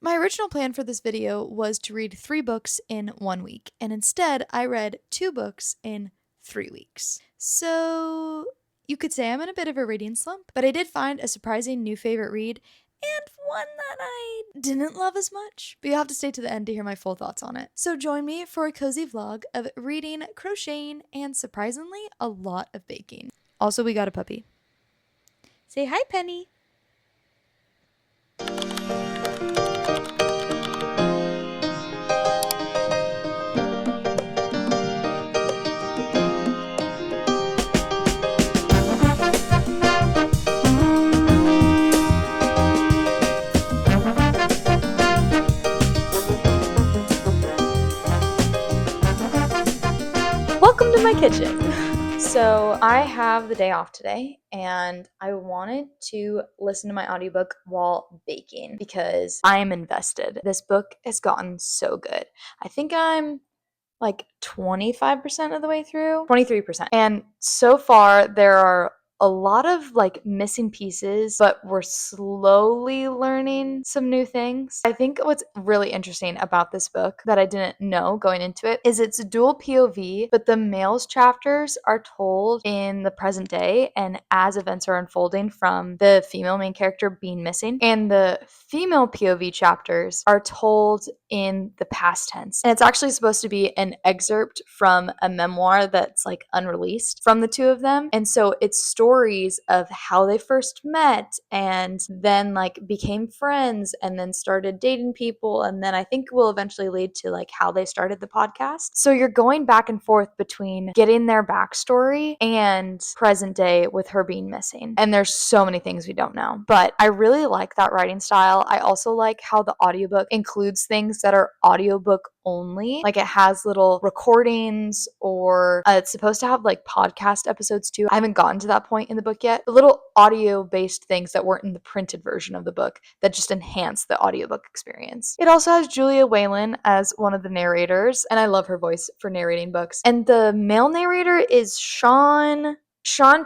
My original plan for this video was to read 3 books in 1 week, and instead I read 2 books in 3 weeks. So you could say I'm in a bit of a reading slump, but I did find a surprising new favorite read and one that I didn't love as much. But you'll have to stay to the end to hear my full thoughts on it. So join me for a cozy vlog of reading, crocheting, and surprisingly, a lot of baking. Also, we got a puppy. Say hi, Penny. Welcome to my kitchen. So I have the day off today and I wanted to listen to my audiobook while baking because I am invested. This book has gotten so good. I think I'm like 25% of the way through, 23%. And so far there are a lot of like missing pieces, but we're slowly learning some new things. I think what's really interesting about this book that I didn't know going into it is it's dual POV, but the male's chapters are told in the present day and as events are unfolding from the female main character being missing. And the female POV chapters are told in the past tense. And it's actually supposed to be an excerpt from a memoir that's like unreleased from the two of them. And so it's stories of how they first met and then like became friends and then started dating people. And then I think will eventually lead to like how they started the podcast. So you're going back and forth between getting their backstory and present day with her being missing. And there's so many things we don't know. But I really like that writing style. I also like how the audiobook includes things that are audiobook only. Like it has little recordings or it's supposed to have like podcast episodes too. I haven't gotten to that point in the book yet. The little audio based things that weren't in the printed version of the book that just enhance the audiobook experience. It also has Julia Whalen as one of the narrators, and I love her voice for narrating books. And the male narrator is Sean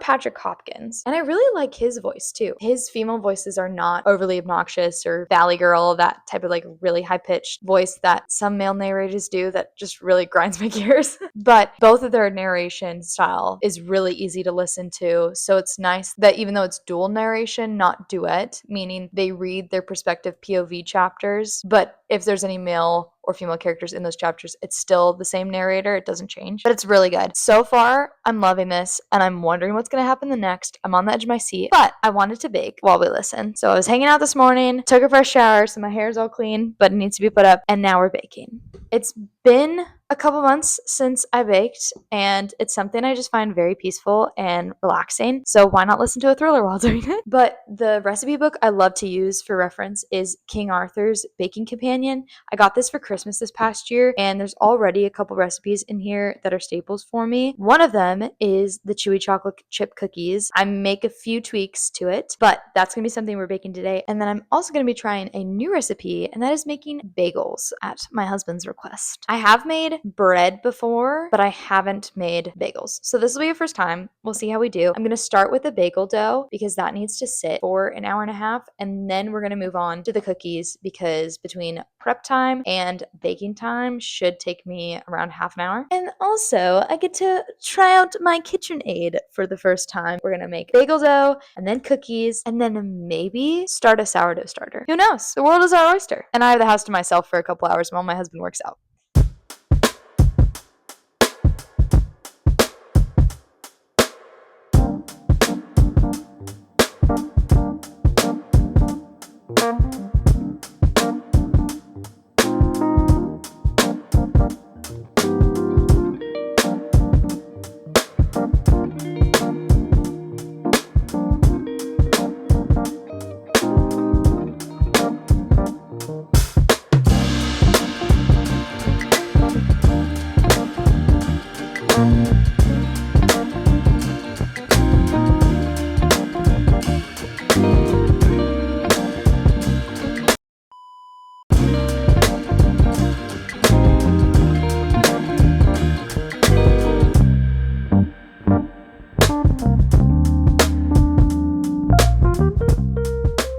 Patrick Hopkins. And I really like his voice too. His female voices are not overly obnoxious or Valley Girl, that type of like really high pitched voice that some male narrators do that just really grinds my gears. But both of their narration style is really easy to listen to. So it's nice that even though it's dual narration, not duet, meaning they read their respective POV chapters, but if there's any male or female characters in those chapters, it's still the same narrator. It doesn't change, but it's really good. So far, I'm loving this and I'm wondering what's going to happen the next. I'm on the edge of my seat, but I wanted to bake while we listen. So I was hanging out this morning, took a fresh shower, so my hair's all clean, but it needs to be put up, and now we're baking. It's been a couple months since I baked, and it's something I just find very peaceful and relaxing. So why not listen to a thriller while doing it? But the recipe book I love to use for reference is King Arthur's Baking Companion. I got this for Christmas this past year, and there's already a couple recipes in here that are staples for me. One of them is the chewy chocolate chip cookies. I make a few tweaks to it, but that's gonna be something we're baking today. And then I'm also gonna be trying a new recipe, and that is making bagels at my husband's request. I have made bread before, but I haven't made bagels. So this will be a first time. We'll see how we do. I'm going to start with the bagel dough because that needs to sit for an hour and a half. And then we're going to move on to the cookies because between prep time and baking time should take me around half an hour. And also I get to try out my KitchenAid for the first time. We're going to make bagel dough and then cookies and then maybe start a sourdough starter. Who knows? The world is our oyster. And I have the house to myself for a couple hours while my husband works out.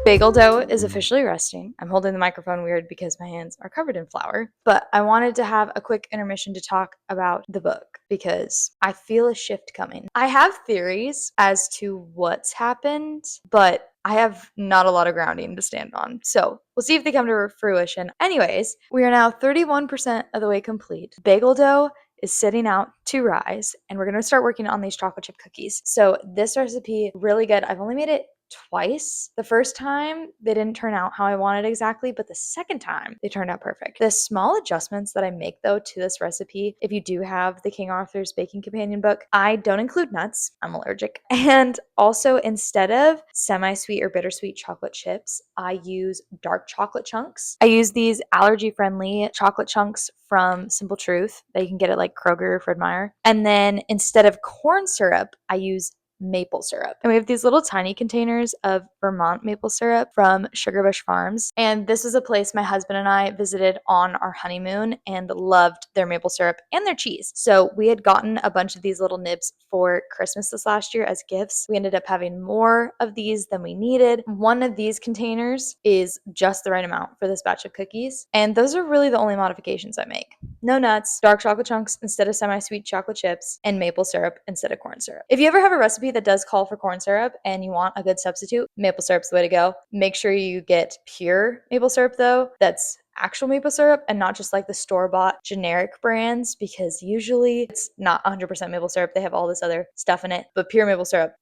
Bagel dough is officially resting. I'm holding the microphone weird because my hands are covered in flour. But I wanted to have a quick intermission to talk about the book because I feel a shift coming. I have theories as to what's happened, but I have not a lot of grounding to stand on. So we'll see if they come to fruition. Anyways, we are now 31% of the way complete. Bagel dough is sitting out to rise, and we're going to start working on these chocolate chip cookies. So this recipe, really good. I've only made it twice. The first time they didn't turn out how I wanted exactly, but the second time they turned out perfect. The small adjustments that I make though to this recipe, if you do have the King Arthur's Baking Companion book, I don't include nuts. I'm allergic. And also instead of semi-sweet or bittersweet chocolate chips, I use dark chocolate chunks. I use these allergy-friendly chocolate chunks from Simple Truth that you can get at like Kroger or Fred Meyer. And then instead of corn syrup, I use maple syrup. And we have these little tiny containers of Vermont maple syrup from Sugarbush Farms. And this is a place my husband and I visited on our honeymoon and loved their maple syrup and their cheese. So we had gotten a bunch of these little nibs for Christmas this last year as gifts. We ended up having more of these than we needed. One of these containers is just the right amount for this batch of cookies. And those are really the only modifications I make. No nuts, dark chocolate chunks instead of semi-sweet chocolate chips, and maple syrup instead of corn syrup. If you ever have a recipe that does call for corn syrup and you want a good substitute, maple syrup's the way to go. Make sure you get pure maple syrup though, that's actual maple syrup and not just like the store-bought generic brands, because usually it's not 100% maple syrup. They have all this other stuff in it, but pure maple syrup,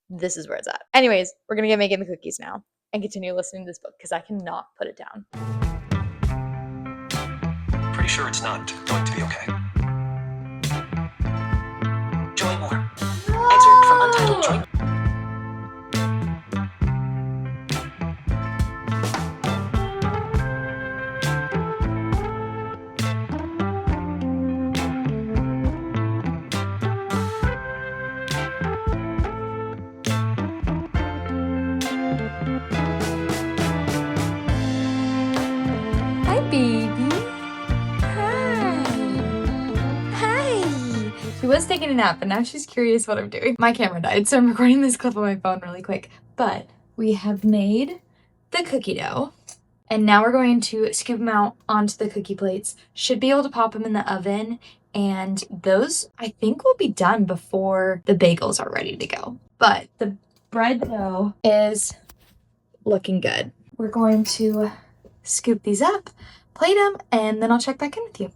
this is where it's at. Anyways, we're gonna get making the cookies now and continue listening to this book because I cannot put it down. Pretty sure it's not going to be okay. Joy Moore. Excerpt from Untitled Joy. Hi, baby. Hi. Hi. She was taking a nap, but now she's curious what I'm doing. My camera died, so I'm recording this clip on my phone really quick. But we have made the cookie dough, and now we're going to scoop them out onto the cookie plates. Should be able to pop them in the oven, and those I think will be done before the bagels are ready to go. But the bread dough is looking good. We're going to scoop these up, plate them, and then I'll check back in with you.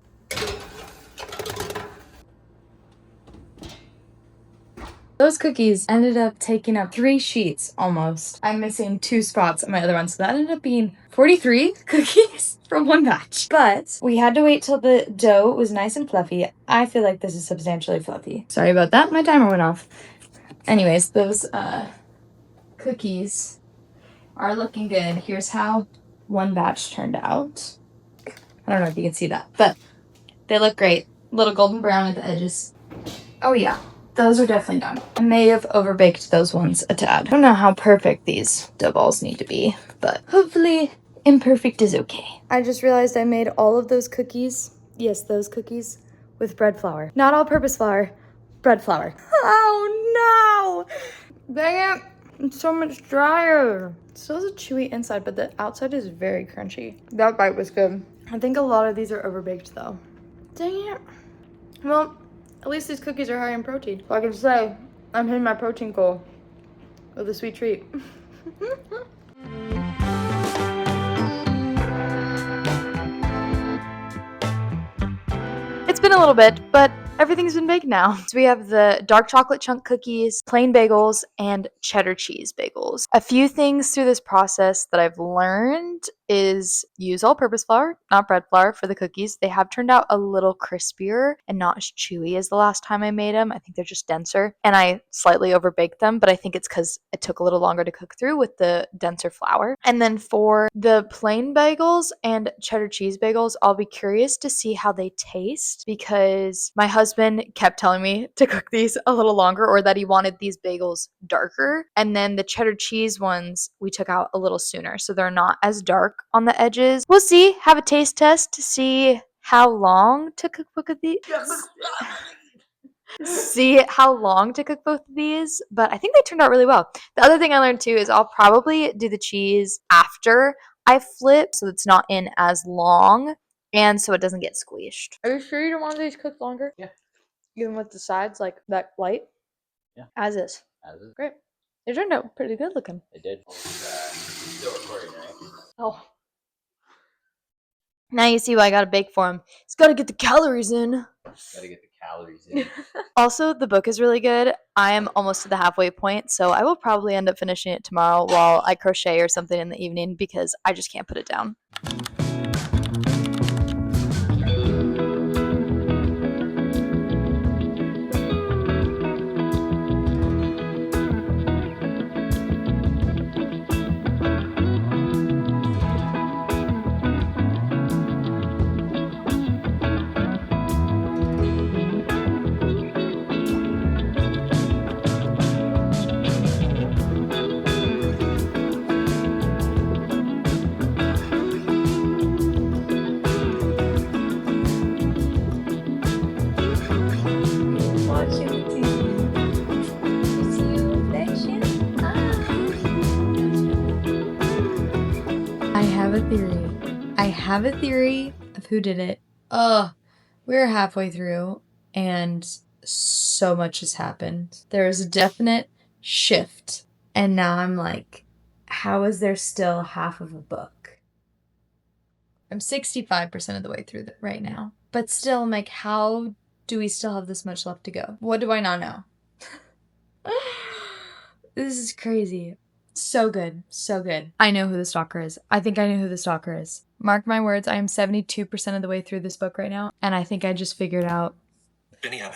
Those cookies ended up taking up 3 sheets almost. I'm missing 2 spots on my other one, so that ended up being 43 cookies from one batch. But we had to wait till the dough was nice and fluffy. I feel like this is substantially fluffy. Sorry about that, my timer went off. Anyways, those cookies are looking good. Here's how one batch turned out. I don't know if you can see that, but they look great. A little golden brown at the edges. Oh yeah. Those are definitely done. I may have overbaked those ones a tad. I don't know how perfect these dough balls need to be, but hopefully imperfect is okay. I just realized I made all of those cookies, yes, those cookies, with bread flour. Not all-purpose flour, bread flour. Oh no! Dang it, it's so much drier. It still has a chewy inside, but the outside is very crunchy. That bite was good. I think a lot of these are overbaked though. Dang it. Well, at least these cookies are high in protein. So I can say I'm hitting my protein goal with a sweet treat. It's been a little bit, but everything's been baked now. So we have the dark chocolate chunk cookies, plain bagels, and cheddar cheese bagels. A few things through this process that I've learned is use all-purpose flour, not bread flour, for the cookies. They have turned out a little crispier and not as chewy as the last time I made them. I think they're just denser, and I slightly overbaked them, but I think it's because it took a little longer to cook through with the denser flour. And then for the plain bagels and cheddar cheese bagels, I'll be curious to see how they taste because my husband kept telling me to cook these a little longer or that he wanted these bagels darker. And then the cheddar cheese ones we took out a little sooner, so they're not as dark on the edges. We'll see, have a taste test to see how long to cook these. see how long to cook both of these, but I think they turned out really well. The other thing I learned too is I'll probably do the cheese after I flip so it's not in as long and so it doesn't get squished. Are you sure you don't want these cooked longer? Yeah. Even with the sides like that light? Yeah. As is. As is. Great. They turned out pretty good looking. They did. Still recording, right? Oh. Now you see why I gotta bake for him. He's gotta get the calories in. Gotta get the calories in. Also, the book is really good. I am almost to the halfway point, so I will probably end up finishing it tomorrow while I crochet or something in the evening because I just can't put it down. I have a theory of who did it. We're halfway through and so much has happened. There is a definite shift. And now I'm like, how is there still half of a book? I'm 65% of the way through right now. But still, I'm like, how do we still have this much left to go? What do I not know? This is crazy. So good. So good. I know who the stalker is. I think I know who the stalker is. Mark my words, I am 72% of the way through this book right now, and I think I just figured out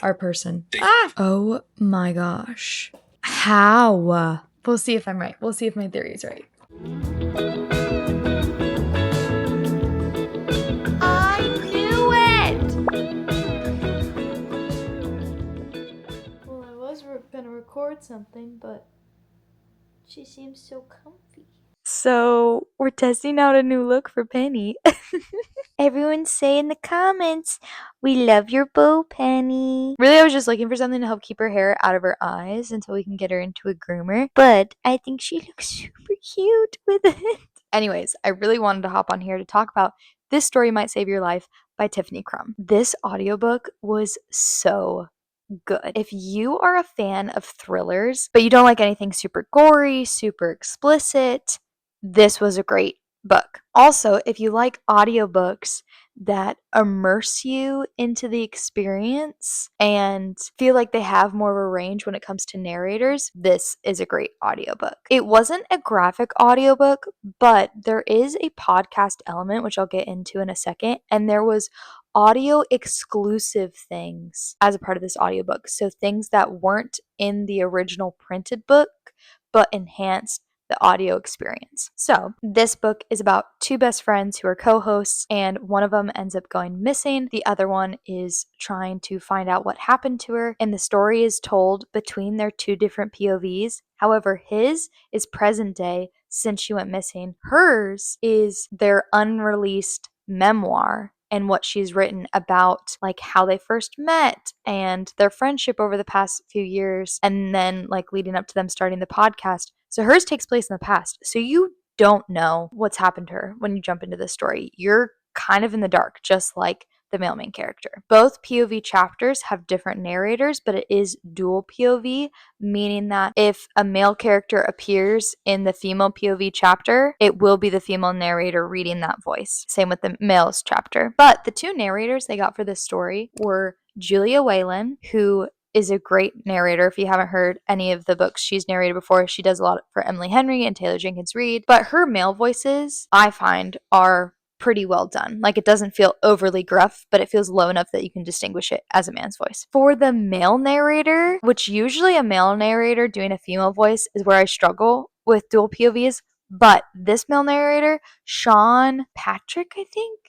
our person. Oh my gosh. How? We'll see if I'm right. We'll see if my theory is right. I knew it! Well, I was gonna record something, but she seems so comfy. So, we're testing out a new look for Penny. Everyone say in the comments, we love your bow, Penny. Really, I was just looking for something to help keep her hair out of her eyes until we can get her into a groomer. But I think she looks super cute with it. Anyways, I really wanted to hop on here to talk about This Story Might Save Your Life by Tiffany Crum. This audiobook was so good. If you are a fan of thrillers, but you don't like anything super gory, super explicit, this was a great book. Also, if you like audiobooks that immerse you into the experience and feel like they have more of a range when it comes to narrators, this is a great audiobook. It wasn't a graphic audiobook, but there is a podcast element, which I'll get into in a second, and there was audio exclusive things as a part of this audiobook. So things that weren't in the original printed book, but enhanced the audio experience. So, this book is about two best friends who are co hosts, and one of them ends up going missing. The other one is trying to find out what happened to her, and the story is told between their two different POVs. However, his is present day since she went missing, hers is their unreleased memoir and what she's written about like how they first met and their friendship over the past few years and then like leading up to them starting the podcast. So hers takes place in the past. So you don't know what's happened to her when you jump into this story. You're kind of in the dark, just like the male main character. Both POV chapters have different narrators, but it is dual POV, meaning that if a male character appears in the female POV chapter, it will be the female narrator reading that voice. Same with the male's chapter. But the two narrators they got for this story were Julia Whalen, who is a great narrator. If you haven't heard any of the books she's narrated before, she does a lot for Emily Henry and Taylor Jenkins Reid. But her male voices, I find, are pretty well done. Like it doesn't feel overly gruff, but it feels low enough that you can distinguish it as a man's voice. For the male narrator, which usually a male narrator doing a female voice is where I struggle with dual POVs, but this male narrator, Sean Patrick, I think.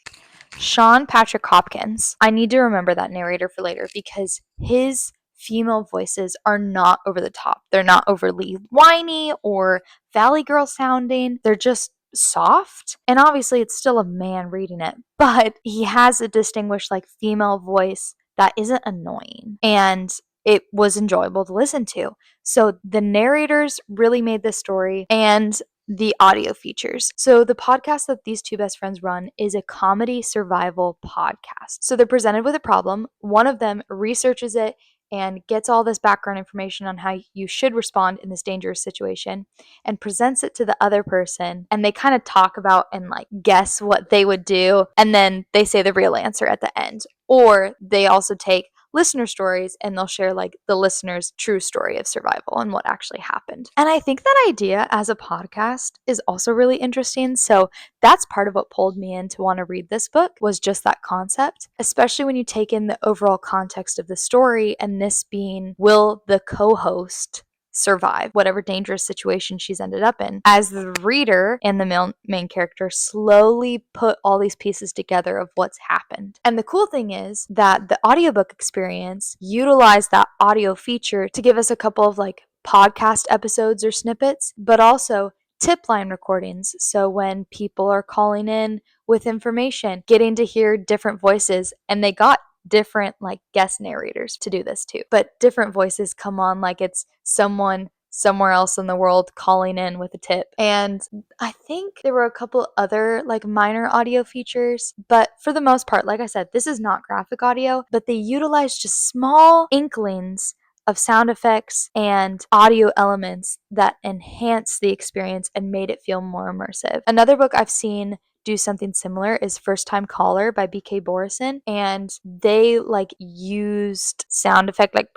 Sean Patrick Hopkins. I need to remember that narrator for later because his female voices are not over the top. They're not overly whiny or Valley Girl sounding. They're just soft. And obviously, it's still a man reading it, but he has a distinguished, like, female voice that isn't annoying. And it was enjoyable to listen to. So the narrators really made this story, and the audio features. So the podcast that these two best friends run is a comedy survival podcast. So they're presented with a problem. One of them researches it and gets all this background information on how you should respond in this dangerous situation and presents it to the other person, and they kind of talk about and like guess what they would do, and then they say the real answer at the end. Or they also take listener stories and they'll share like the listener's true story of survival and what actually happened. And I think that idea as a podcast is also really interesting. So that's part of what pulled me in to want to read this book, was just that concept, especially when you take in the overall context of the story, and this being, will the co-host survive whatever dangerous situation she's ended up in, as the reader and the main character slowly put all these pieces together of what's happened. And the cool thing is that the audiobook experience utilized that audio feature to give us a couple of like podcast episodes or snippets, but also tip line recordings. So when people are calling in with information, getting to hear different voices, and they got different like guest narrators to do this too, but different voices come on like it's someone somewhere else in the world calling in with a tip. And I think there were a couple other like minor audio features, but for the most part, like I said, this is not graphic audio, but they utilize just small inklings of sound effects and audio elements that enhance the experience and made it feel more immersive. Another book I've seen do something similar is First Time Caller by BK Borison, and they like used sound effect like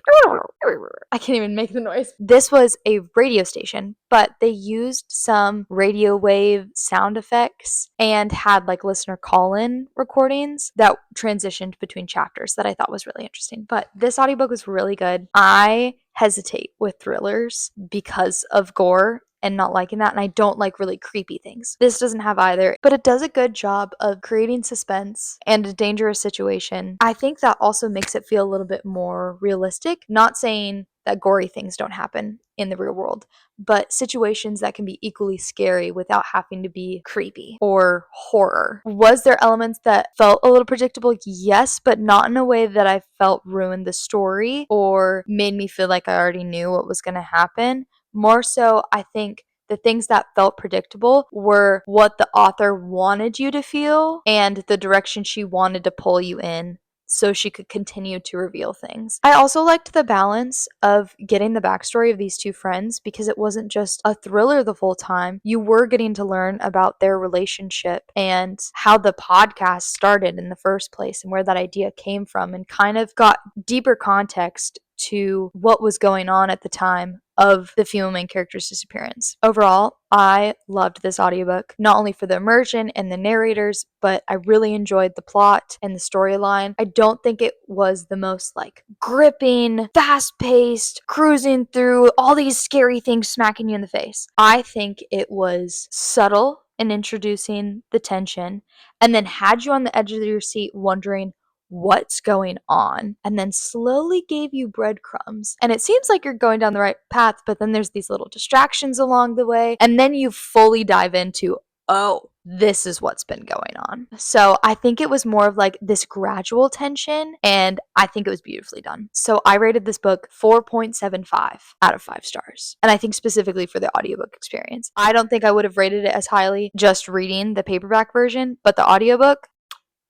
I can't even make the noise. This was a radio station, but they used some radio wave sound effects and had like listener call-in recordings that transitioned between chapters that I thought was really interesting. But this audiobook was really good. I hesitate with thrillers because of gore and not liking that, and I don't like really creepy things. This doesn't have either, but it does a good job of creating suspense and a dangerous situation. I think that also makes it feel a little bit more realistic. Not saying that gory things don't happen in the real world, but situations that can be equally scary without having to be creepy or horror. Was there elements that felt a little predictable? Yes, but not in a way that I felt ruined the story or made me feel like I already knew what was going to happen. More so, I think the things that felt predictable were what the author wanted you to feel and the direction she wanted to pull you in so she could continue to reveal things. I also liked the balance of getting the backstory of these two friends, because it wasn't just a thriller the full time. You were getting to learn about their relationship and how the podcast started in the first place and where that idea came from, and kind of got deeper context to what was going on at the time of the female main character's disappearance. Overall, I loved this audiobook, not only for the immersion and the narrators, but I really enjoyed the plot and the storyline. I don't think it was the most like gripping, fast-paced, cruising through all these scary things smacking you in the face. I think it was subtle in introducing the tension and then had you on the edge of your seat wondering what's going on, and then slowly gave you breadcrumbs. And it seems like you're going down the right path, but then there's these little distractions along the way, and then you fully dive into, oh, this is what's been going on. So I think it was more of like this gradual tension, and I think it was beautifully done. So I rated this book 4.75 out of 5 stars. And I think specifically for the audiobook experience. I don't think I would have rated it as highly just reading the paperback version, but the audiobook,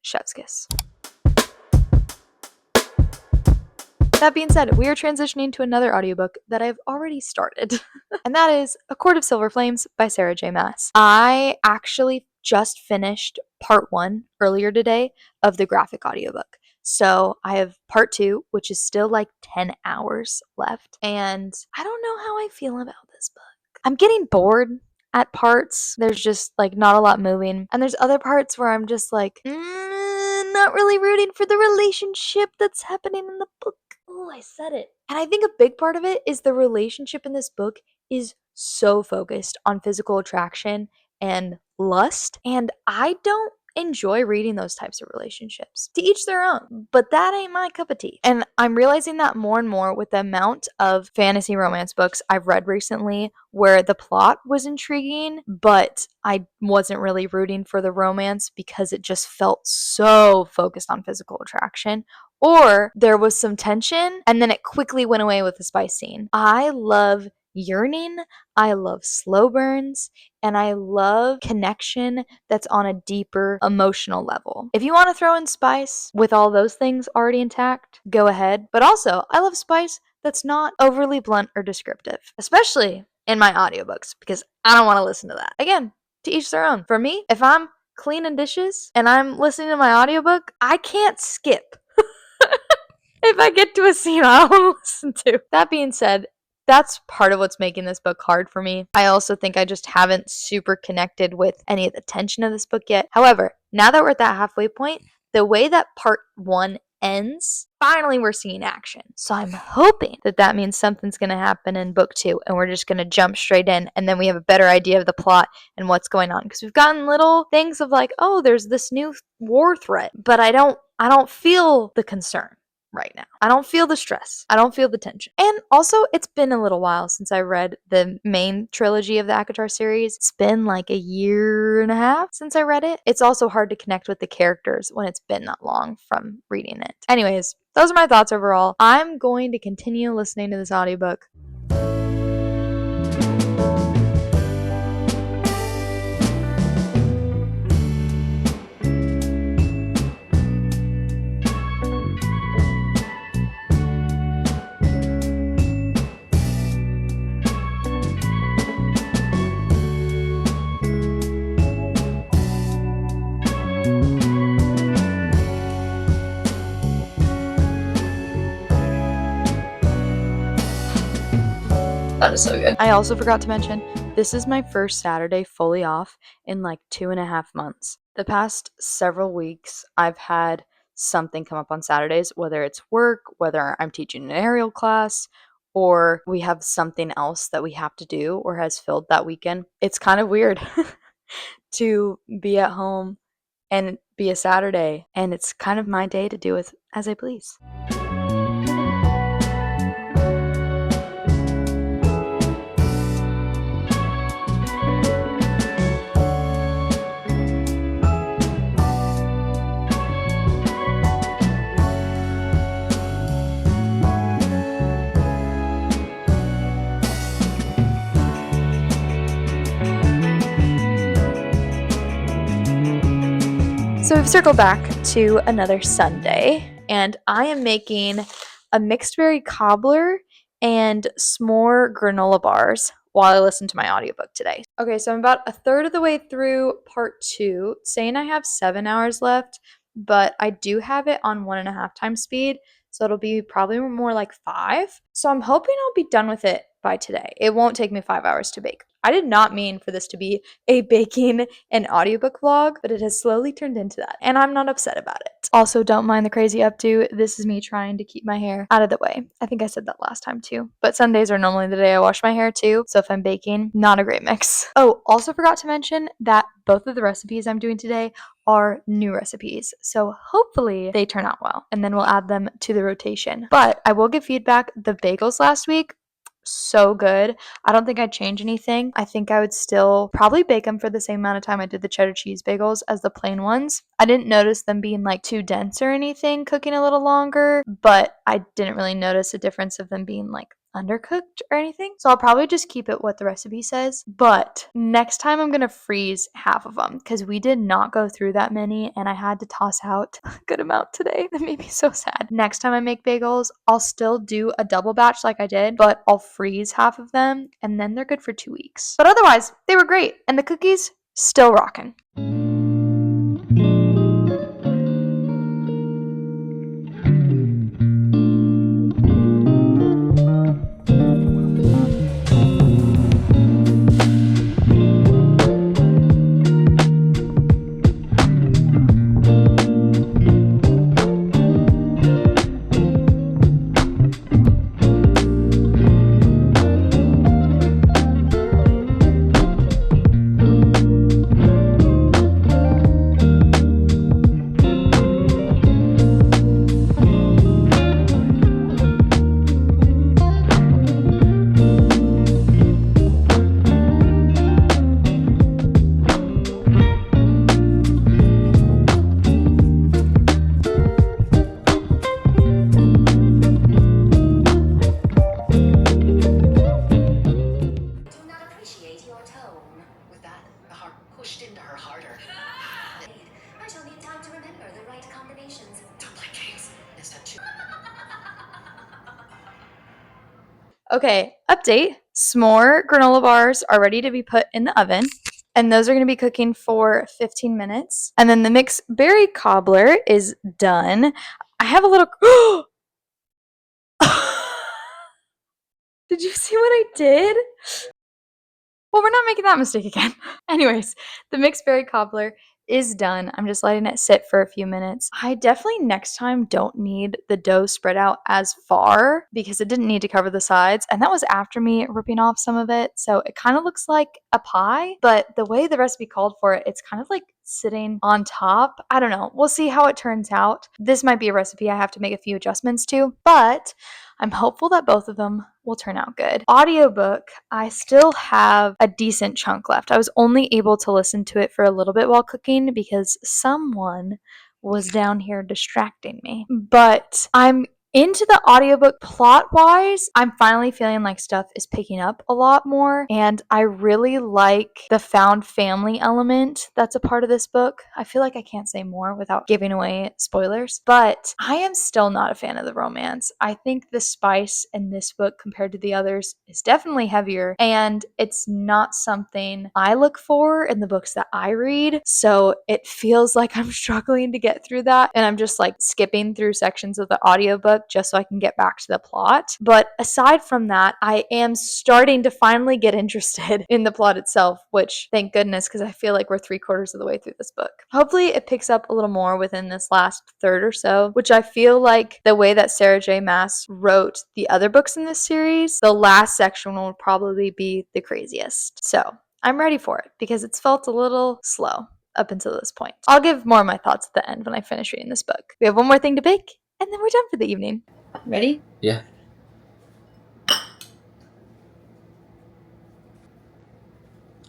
chef's kiss. That being said, we are transitioning to another audiobook that I've already started, and that is A Court of Silver Flames by Sarah J. Maas. I actually just finished part 1 earlier today of the graphic audiobook. So I have part 2, which is still like 10 hours left, and I don't know how I feel about this book. I'm getting bored at parts. There's just like not a lot moving, and there's other parts where I'm just like, not really rooting for the relationship that's happening in the book. Oh, I said it. And I think a big part of it is the relationship in this book is so focused on physical attraction and lust. And I don't enjoy reading those types of relationships. To each their own, but that ain't my cup of tea. And I'm realizing that more and more with the amount of fantasy romance books I've read recently where the plot was intriguing, but I wasn't really rooting for the romance because it just felt so focused on physical attraction or there was some tension and then it quickly went away with the spice scene. I love yearning, I love slow burns, and I love connection that's on a deeper emotional level. If you want to throw in spice with all those things already intact, go ahead. But also, I love spice that's not overly blunt or descriptive, especially in my audiobooks, because I don't want to listen to that. Again, to each their own. For me, if I'm cleaning dishes and I'm listening to my audiobook, I can't skip. If I get to a scene I want to listen to. That being said, that's part of what's making this book hard for me. I also think I just haven't super connected with any of the tension of this book yet. However, now that we're at that halfway point, the way that part 1 ends, finally we're seeing action. So I'm hoping that that means something's going to happen in book 2 and we're just going to jump straight in and then we have a better idea of the plot and what's going on, because we've gotten little things of like, oh, there's this new war threat, but I don't feel the concern right now. I don't feel the stress. I don't feel the tension. And also, it's been a little while since I read the main trilogy of the ACOTAR series. It's been like a year and a half since I read it. It's also hard to connect with the characters when it's been that long from reading it. Anyways, those are my thoughts overall. I'm going to continue listening to this audiobook. That is so good. I also forgot to mention, this is my first Saturday fully off in like 2.5 months. The past several weeks, I've had something come up on Saturdays, whether it's work, whether I'm teaching an aerial class, or we have something else that we have to do or has filled that weekend. It's kind of weird to be at home and be a Saturday, and it's kind of my day to do it as I please. So we've circled back to another Sunday, and I am making a mixed berry cobbler and s'more granola bars while I listen to my audiobook today. Okay, so I'm about a third of the way through part 2, saying I have 7 hours left, but I do have it on 1.5 times speed, so it'll be probably more like 5. So I'm hoping I'll be done with it by today. It won't take me 5 hours to bake. I did not mean for this to be a baking and audiobook vlog, but it has slowly turned into that, and I'm not upset about it. Also, don't mind the crazy updo. This is me trying to keep my hair out of the way. I think I said that last time too, but Sundays are normally the day I wash my hair too, so if I'm baking, not a great mix. Oh, also forgot to mention that both of the recipes I'm doing today are new recipes, so hopefully they turn out well, and then we'll add them to the rotation. But I will give feedback. The bagels last week, so good. I don't think I'd change anything. I think I would still probably bake them for the same amount of time I did the cheddar cheese bagels as the plain ones. I didn't notice them being like too dense or anything, cooking a little longer, but I didn't really notice a difference of them being like undercooked or anything. So I'll probably just keep it what the recipe says. But next time I'm going to freeze half of them because we did not go through that many and I had to toss out a good amount today. That made me so sad. Next time I make bagels, I'll still do a double batch like I did, but I'll freeze half of them and then they're good for 2 weeks. But otherwise, they were great. And the cookies, still rocking. Okay, update. S'more granola bars are ready to be put in the oven, and those are going to be cooking for 15 minutes. And then the mixed berry cobbler is done. I have a little. Did you see what I did? Well, we're not making that mistake again. Anyways, the mixed berry cobbler is done. I'm just letting it sit for a few minutes. I definitely next time don't need the dough spread out as far because it didn't need to cover the sides. And that was after me ripping off some of it. So it kind of looks like a pie, but the way the recipe called for it, it's kind of like sitting on top. I don't know. We'll see how it turns out. This might be a recipe I have to make a few adjustments to, but I'm hopeful that both of them will turn out good. Audiobook, I still have a decent chunk left. I was only able to listen to it for a little bit while cooking because someone was down here distracting me. But I'm into the audiobook plot wise. I'm finally feeling like stuff is picking up a lot more, and I really like the found family element that's a part of this book. I feel like I can't say more without giving away spoilers, but I am still not a fan of the romance. I think the spice in this book compared to the others is definitely heavier, and it's not something I look for in the books that I read, so it feels like I'm struggling to get through that, and I'm just like skipping through sections of the audiobook just so I can get back to the plot. But aside from that, I am starting to finally get interested in the plot itself, which thank goodness, because I feel like we're 3/4 of the way through this book. Hopefully it picks up a little more within this last third or so, which I feel like the way that Sarah J. Maas wrote the other books in this series, the last section will probably be the craziest. So I'm ready for it because it's felt a little slow up until this point. I'll give more of my thoughts at the end when I finish reading this book. We have one more thing to bake, and then we're done for the evening. Ready? Yeah.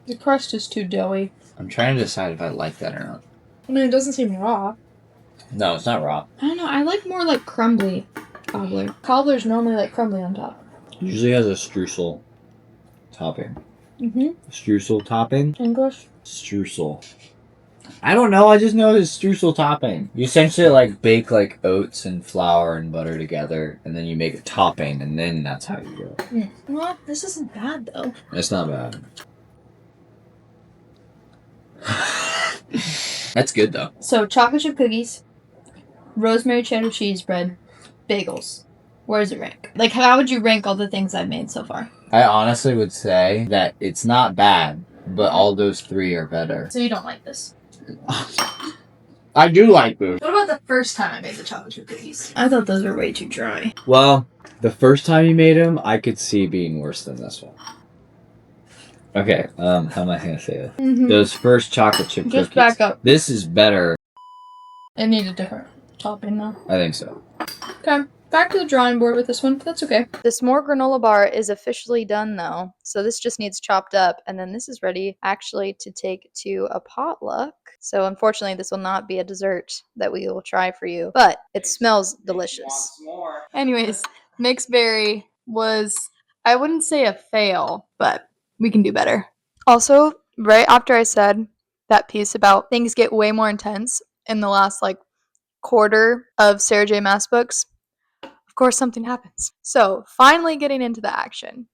The crust is too doughy. I'm trying to decide if I like that or not. I mean, it doesn't seem raw. No, it's not raw. I don't know. I like more like crumbly cobbler. Cobbler's normally like crumbly on top. Usually has a streusel topping. Mm-hmm. Streusel topping? English? Streusel. I don't know, I just know it's streusel topping. You essentially like bake like oats and flour and butter together, and then you make a topping, and then that's how you do it. Well, this isn't bad though. It's not bad. That's good though. So, chocolate chip cookies, rosemary cheddar cheese bread, bagels. Where does it rank? Like, how would you rank all the things I've made so far? I honestly would say that it's not bad, but all those three are better. So you don't like this? I do like those. What about the first time I made the chocolate chip cookies? I thought those were way too dry. Well, the first time you made them, I could see being worse than this one. Okay, how am I gonna say it? Mm-hmm. Those first chocolate chip cookies. Just back up. This is better. It needs a different topping though. I think so. Okay, back to the drawing board with this one. That's okay. The s'more granola bar is officially done though, so this just needs chopped up, and then this is ready actually to take to a potluck. So unfortunately, this will not be a dessert that we will try for you, but it smells delicious. Anyways, mixed berry was, I wouldn't say a fail, but we can do better. Also, right after I said that piece about things get way more intense in the last like quarter of Sarah J. Maas books, of course something happens. So finally getting into the action.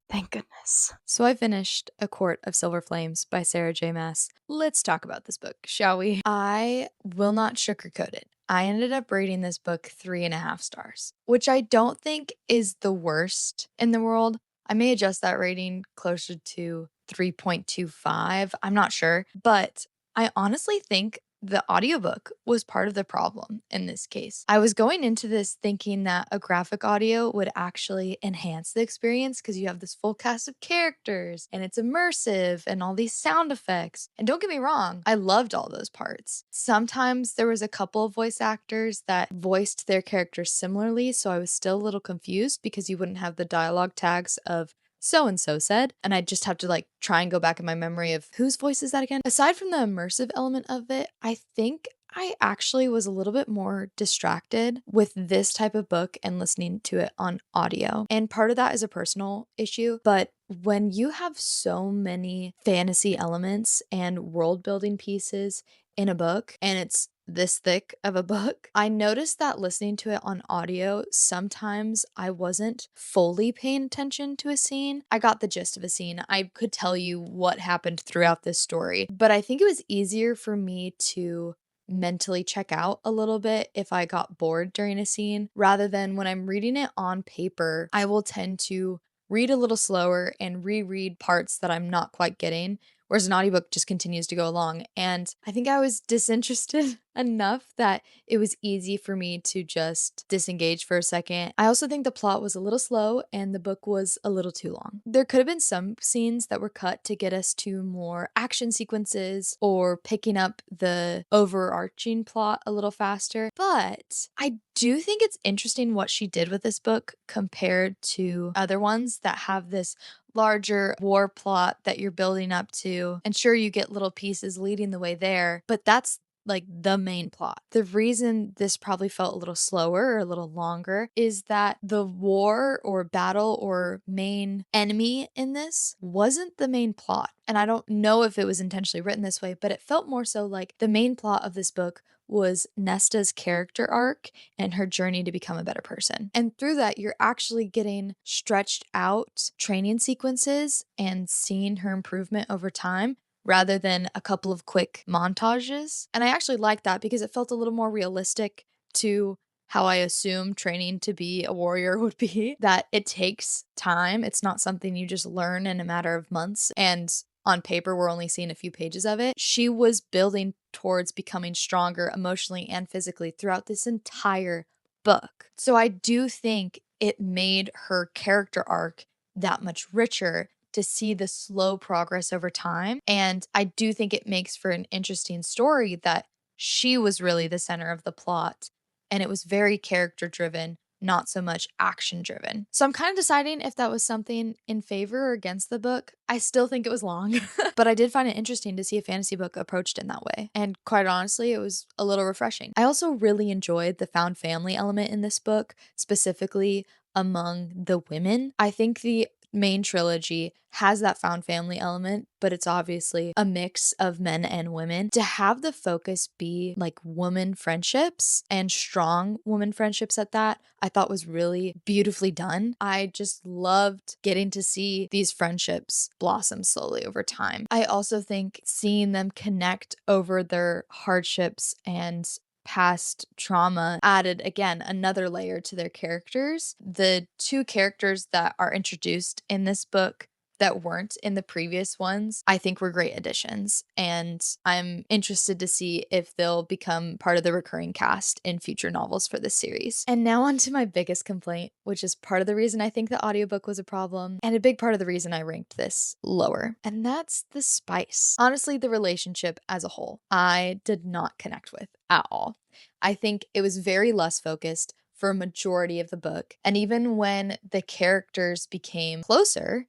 Thank goodness. So I finished A Court of Silver Flames by Sarah J. Maas. Let's talk about this book, shall we? I will not sugarcoat it. I ended up rating this book 3.5 stars, which I don't think is the worst in the world. I may adjust that rating closer to 3.25. I'm not sure, but I honestly think the audiobook was part of the problem in this case. I was going into this thinking that a graphic audio would actually enhance the experience because you have this full cast of characters and it's immersive and all these sound effects. And don't get me wrong, I loved all those parts. Sometimes there was a couple of voice actors that voiced their characters similarly, so I was still a little confused because you wouldn't have the dialogue tags of so-and-so said, and I'd just have to like try and go back in my memory of whose voice is that again? Aside from the immersive element of it, I think I actually was a little bit more distracted with this type of book and listening to it on audio. And part of that is a personal issue, but when you have so many fantasy elements and world building pieces in a book and it's this thick of a book, I noticed that listening to it on audio, sometimes I wasn't fully paying attention to a scene. I got the gist of a scene. I could tell you what happened throughout this story, but I think it was easier for me to mentally check out a little bit if I got bored during a scene rather than when I'm reading it on paper. I will tend to read a little slower and reread parts that I'm not quite getting, whereas an audiobook just continues to go along. And I think I was disinterested enough that it was easy for me to just disengage for a second. I also think the plot was a little slow and the book was a little too long. There could have been some scenes that were cut to get us to more action sequences or picking up the overarching plot a little faster, but I do think it's interesting what she did with this book compared to other ones that have this larger war plot that you're building up to. And sure, you get little pieces leading the way there, but that's like the main plot. The reason this probably felt a little slower or a little longer is that the war or battle or main enemy in this wasn't the main plot. And I don't know if it was intentionally written this way, but it felt more so like the main plot of this book was Nesta's character arc and her journey to become a better person. And through that, you're actually getting stretched out training sequences and seeing her improvement over time rather than a couple of quick montages. And I actually like that because it felt a little more realistic to how I assume training to be a warrior would be, that it takes time. It's not something you just learn in a matter of months. And on paper, we're only seeing a few pages of it. She was building towards becoming stronger emotionally and physically throughout this entire book. So I do think it made her character arc that much richer to see the slow progress over time. And I do think it makes for an interesting story that she was really the center of the plot and it was very character driven, not so much action driven. So I'm kind of deciding if that was something in favor or against the book. I still think it was long, but I did find it interesting to see a fantasy book approached in that way. And quite honestly, it was a little refreshing. I also really enjoyed the found family element in this book, specifically among the women. I think the main trilogy has that found family element, but it's obviously a mix of men and women. To have the focus be like woman friendships and strong woman friendships at that, I thought was really beautifully done. I just loved getting to see these friendships blossom slowly over time. I also think seeing them connect over their hardships and past trauma added again another layer to their characters. The two characters that are introduced in this book that weren't in the previous ones, I think were great additions. And I'm interested to see if they'll become part of the recurring cast in future novels for this series. And now on to my biggest complaint, which is part of the reason I think the audiobook was a problem and a big part of the reason I ranked this lower. And that's the spice. Honestly, the relationship as a whole, I did not connect with at all. I think it was very less focused for a majority of the book. And even when the characters became closer,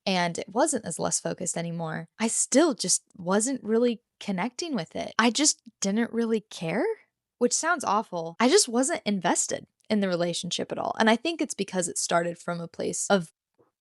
and it wasn't as less focused anymore, I still just wasn't really connecting with it. I just didn't really care, which sounds awful. I just wasn't invested in the relationship at all. And I think it's because it started from a place of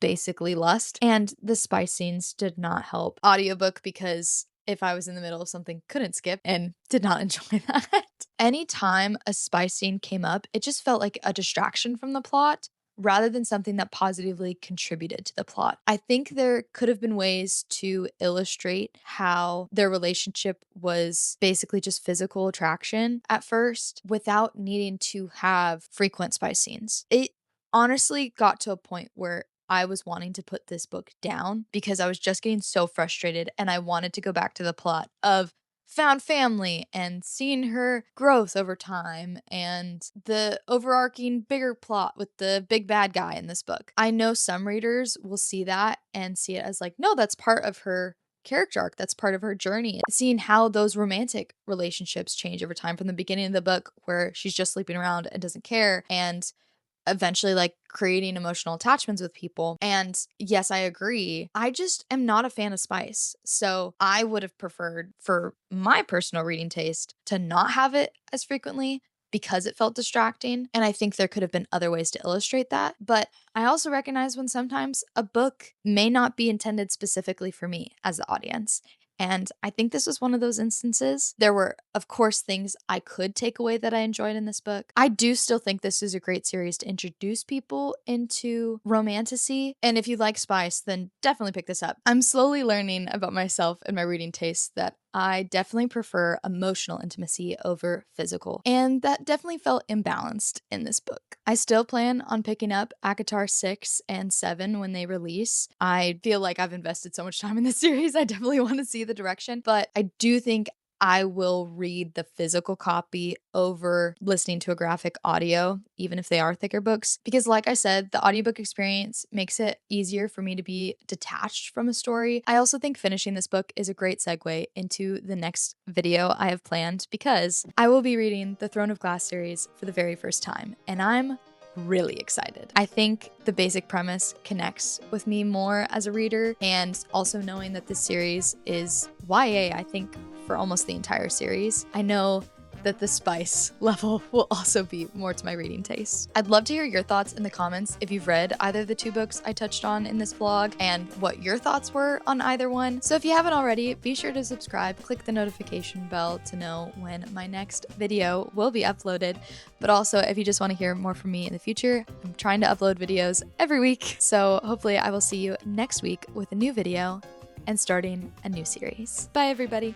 basically lust, and the spice scenes did not help. Audiobook, because if I was in the middle of something, couldn't skip and did not enjoy that. Anytime a spice scene came up, it just felt like a distraction from the plot rather than something that positively contributed to the plot. I think there could have been ways to illustrate how their relationship was basically just physical attraction at first without needing to have frequent spice scenes. It honestly got to a point where I was wanting to put this book down because I was just getting so frustrated and I wanted to go back to the plot of found family and seeing her growth over time and the overarching bigger plot with the big bad guy in this book. I know some readers will see that and see it as like, no, that's part of her character arc. That's part of her journey. Seeing how those romantic relationships change over time from the beginning of the book where she's just sleeping around and doesn't care and eventually like creating emotional attachments with people. And yes, I agree. I just am not a fan of spice. So I would have preferred for my personal reading taste to not have it as frequently because it felt distracting. And I think there could have been other ways to illustrate that. But I also recognize when sometimes a book may not be intended specifically for me as the audience. And I think this was one of those instances. There were, of course, things I could take away that I enjoyed in this book. I do still think this is a great series to introduce people into romantasy. And if you like spice, then definitely pick this up. I'm slowly learning about myself and my reading tastes that I definitely prefer emotional intimacy over physical, and that definitely felt imbalanced in this book. I still plan on picking up ACOTAR 6 and 7 when they release. I feel like I've invested so much time in this series, I definitely want to see the direction, but I do think I will read the physical copy over listening to a graphic audio, even if they are thicker books. Because, like I said, the audiobook experience makes it easier for me to be detached from a story. I also think finishing this book is a great segue into the next video I have planned, because I will be reading the Throne of Glass series for the very first time, and I'm really excited. I think the basic premise connects with me more as a reader, and also knowing that this series is YA, I think, for almost the entire series, I know that the spice level will also be more to my reading taste. I'd love to hear your thoughts in the comments if you've read either of the 2 books I touched on in this vlog and what your thoughts were on either one. So if you haven't already, be sure to subscribe, click the notification bell to know when my next video will be uploaded. But also, if you just want to hear more from me in the future, I'm trying to upload videos every week. So hopefully I will see you next week with a new video and starting a new series. Bye, everybody.